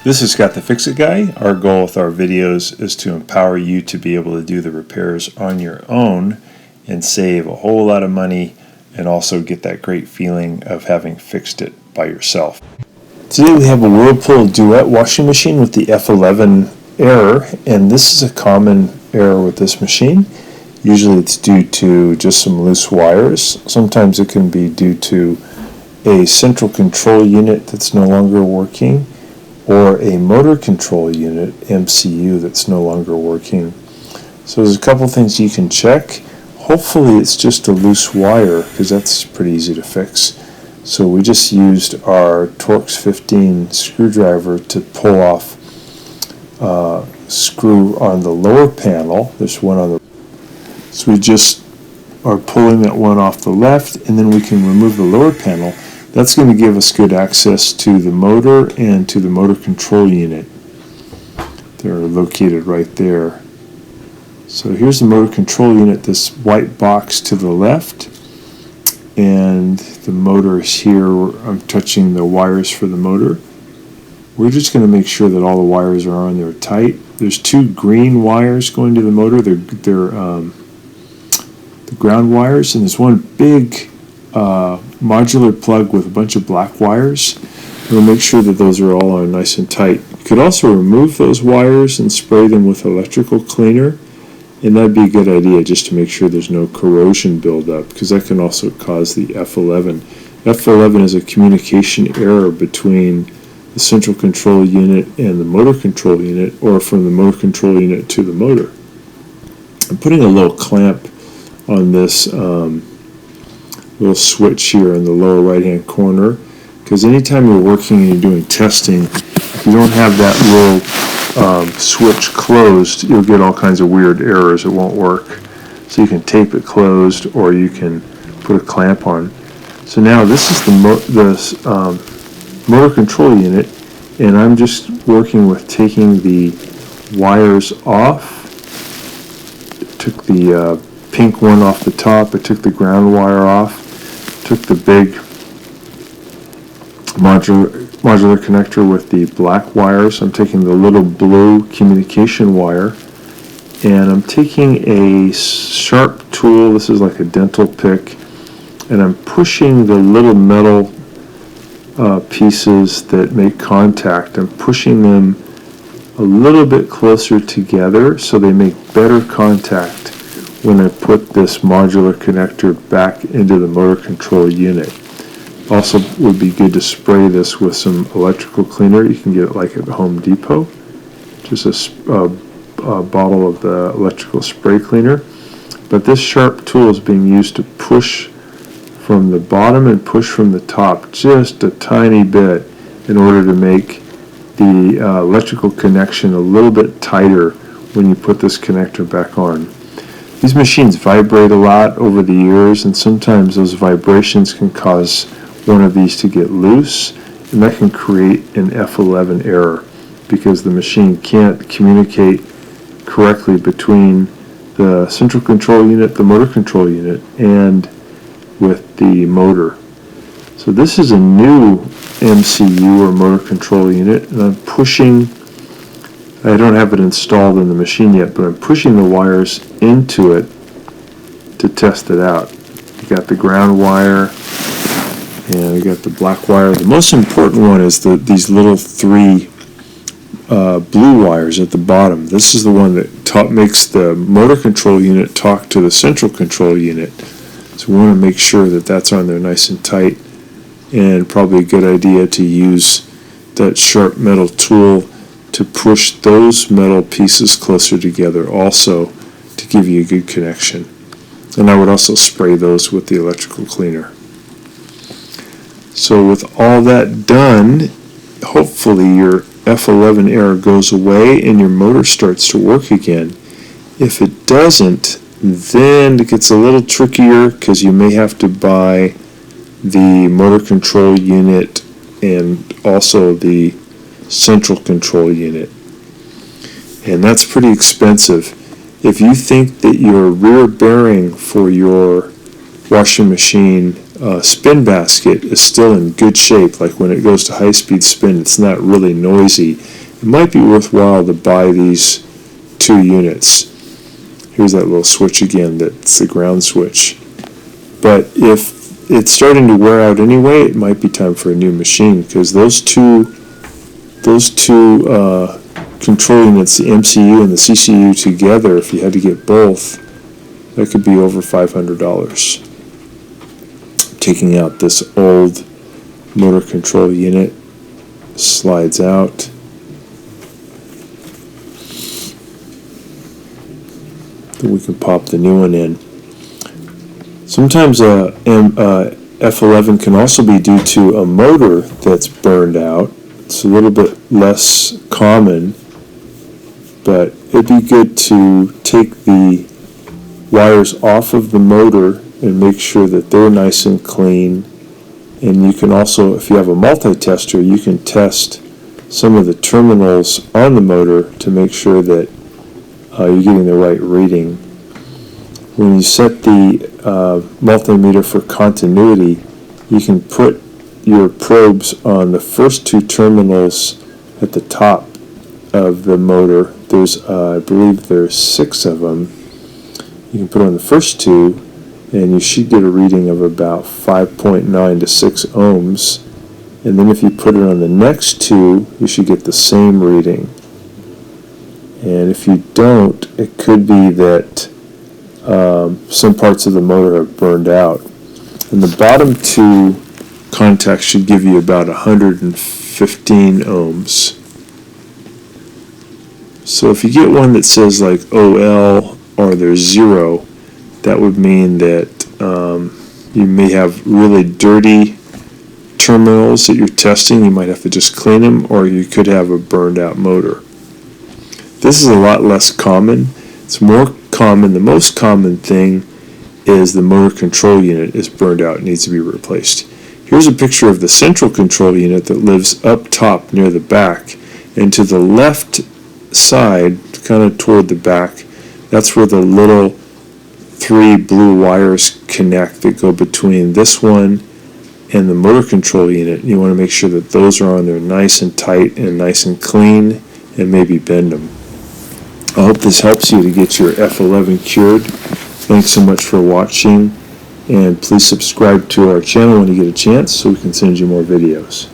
This is Scott the Fix-It Guy. Our goal with our videos is to empower you to be able to do the repairs on your own and save a whole lot of money and also get that great feeling of having fixed it by yourself. Today we have a Whirlpool Duet washing machine with the F-11 error, and this is a common error with this machine. Usually it's due to just some loose wires. Sometimes it can be due to a central control unit that's no longer working, or a motor control unit, MCU, that's no longer working. So there's a couple things you can check. Hopefully it's just a loose wire, because that's pretty easy to fix. So we just used our Torx 15 screwdriver to pull off screw on the lower panel. There's one on the so we just are pulling that one off the left, and then we can remove the lower panel. That's going to give us good access to the motor and to the motor control unit. They're located right there. So here's the motor control unit, this white box to the left, and the motor is here. I'm touching the wires for the motor. We're just going to make sure that all the wires are on there tight. There's two green wires going to the motor. They're the ground wires, and there's one big modular plug with a bunch of black wires. We'll make sure that those are all on nice and tight. You could also remove those wires and spray them with electrical cleaner, and that'd be a good idea just to make sure there's no corrosion buildup, because that can also cause the F-11. F-11 is a communication error between the central control unit and the motor control unit, or from the motor control unit to the motor. I'm putting a little clamp on this little switch here in the lower right hand corner, because anytime you're working and you're doing testing, if you don't have that little switch closed, you'll get all kinds of weird errors. It won't work. So you can tape it closed, or you can put a clamp on. So now this is the motor control unit, and I'm just working with taking the wires off. Took the pink one off the top. I took the ground wire off. Took the big modular connector with the black wires. I'm taking the little blue communication wire, and I'm taking a sharp tool. This is like a dental pick, and I'm pushing the little metal pieces that make contact. I'm pushing them a little bit closer together so they make better contact when I put this modular connector back into the motor control unit. Also would be good to spray this with some electrical cleaner. You can get it like at Home Depot. Just a bottle of the electrical spray cleaner. But this sharp tool is being used to push from the bottom and push from the top just a tiny bit in order to make the electrical connection a little bit tighter when you put this connector back on. These machines vibrate a lot over the years, and sometimes those vibrations can cause one of these to get loose, and that can create an F-11 error because the machine can't communicate correctly between the central control unit, the motor control unit, and with the motor. So this is a new MCU or motor control unit, and I'm pushing. I don't have it installed in the machine yet, but I'm pushing the wires into it to test it out. You got the ground wire, and we got the black wire. The most important one is these little three blue wires at the bottom. This is the one that makes the motor control unit talk to the central control unit. So we want to make sure that that's on there nice and tight, and probably a good idea to use that sharp metal tool to push those metal pieces closer together also to give you a good connection. And I would also spray those with the electrical cleaner. So with all that done, hopefully your F-11 error goes away and your motor starts to work again. If it doesn't, then it gets a little trickier, because you may have to buy the motor control unit and also the central control unit, and that's pretty expensive. If you think that your rear bearing for your washing machine spin basket is still in good shape, like when it goes to high-speed spin, it's not really noisy, it might be worthwhile to buy these 2 units. Here's that little switch again, that's the ground switch. But if it's starting to wear out anyway, it might be time for a new machine, because those two control units, the MCU and the CCU together, if you had to get both, that could be over $500. Taking out this old motor control unit, slides out. Then we can pop the new one in. Sometimes a F-11 can also be due to a motor that's burned out. It's a little bit less common, but it'd be good to take the wires off of the motor and make sure that they're nice and clean. And you can also, if you have a multi-tester, you can test some of the terminals on the motor to make sure that you're getting the right reading. When you set the multimeter for continuity, you can put your probes on the first 2 terminals at the top of the motor. There's, I believe there's 6 of them. You can put on the first 2, and you should get a reading of about 5.9 to 6 ohms. And then if you put it on the next 2, you should get the same reading. And if you don't, it could be that some parts of the motor have burned out. And the bottom 2 contacts should give you about 115 ohms. So if you get one that says like OL or there's 0, that would mean that you may have really dirty terminals that you're testing. You might have to just clean them, or you could have a burned out motor. This is a lot less common. It's more common. The most common thing is the motor control unit is burned out and needs to be replaced. Here's a picture of the central control unit that lives up top near the back, and to the left side, kind of toward the back, that's where the little 3 blue wires connect that go between this one and the motor control unit. You want to make sure that those are on there nice and tight and nice and clean, and maybe bend them. I hope this helps you to get your F-11 cured. Thanks so much for watching, and please subscribe to our channel when you get a chance so we can send you more videos.